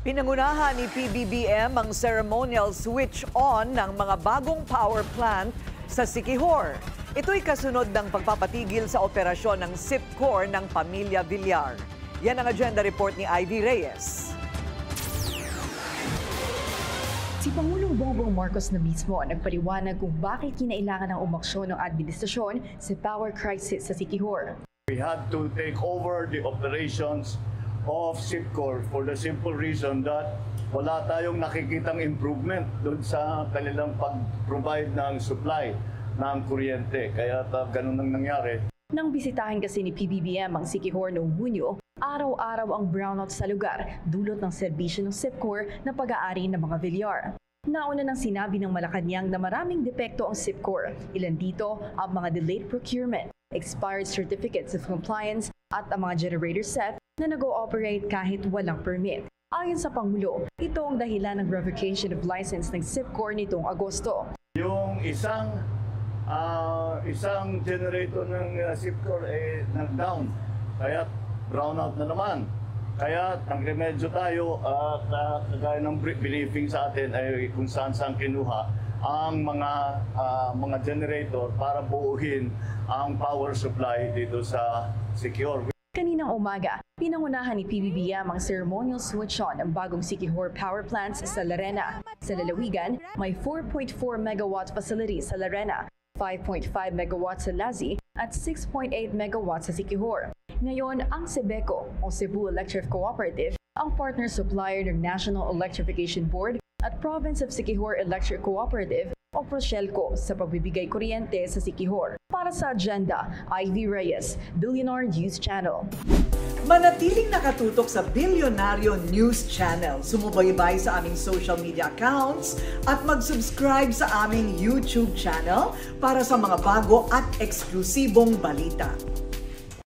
Pinangunahan ni PBBM ang ceremonial switch-on ng mga bagong power plant sa Siquijor. Ito'y kasunod ng pagpapatigil sa operasyon ng SIPCOR ng Pamilya Villar. Yan ang agenda report ni Ivy Reyes. Si Pangulong Bongbong Marcos na mismo nagpaliwanag kung bakit kinailangan ng umaksyon ng administrasyon sa power crisis sa Siquijor. We had to take over the operations of SIPCOR for the simple reason that wala tayong nakikitang improvement doon sa kanilang pag-provide ng supply ng kuryente. Kaya ganun ang nangyari. Nang bisitahin kasi ni PBBM ang Siquijor noong Hunyo, araw-araw ang brownout sa lugar, dulot ng serbisyo ng SIPCOR na pag-aari ng mga Villar. Nauna nang sinabi ng Malacanang na maraming depekto ang SIPCOR. Ilan dito ang mga delayed procurement, expired certificates of compliance at ang mga generator set na nag-ooperate kahit walang permit. Ayon sa Pangulo, ito ang dahilan ng revocation of license ng SIPCOR nitong Agosto. Yung isang generator ng SIPCOR ay nag-down, kaya brownout na naman. Kaya ang remedyo tayo at kagaya ng briefing sa atin ay kung saan kinuha ang mga generator para buuhin ang power supply dito sa Siquijor. Kaninang umaga, pinangunahan ni PBBM ang ceremonial switch-on ng bagong Siquijor power plants sa Larena. Sa lalawigan, may 4.4 megawatt facility sa Larena, 5.5 megawatt sa Lazi at 6.8 megawatt sa Siquijor. Ngayon, ang Sebeco o Cebu Electric Cooperative, ang partner supplier ng National Electrification Board at Province of Siquijor Electric Cooperative o Procelco sa pagbibigay kuryente sa Siquijor. Para sa agenda, Ivy Reyes, Billionaire News Channel. Manatiling nakatutok sa Billionario News Channel. Sumubaybay sa aming social media accounts at mag-subscribe sa aming YouTube channel para sa mga bago at eksklusibong balita.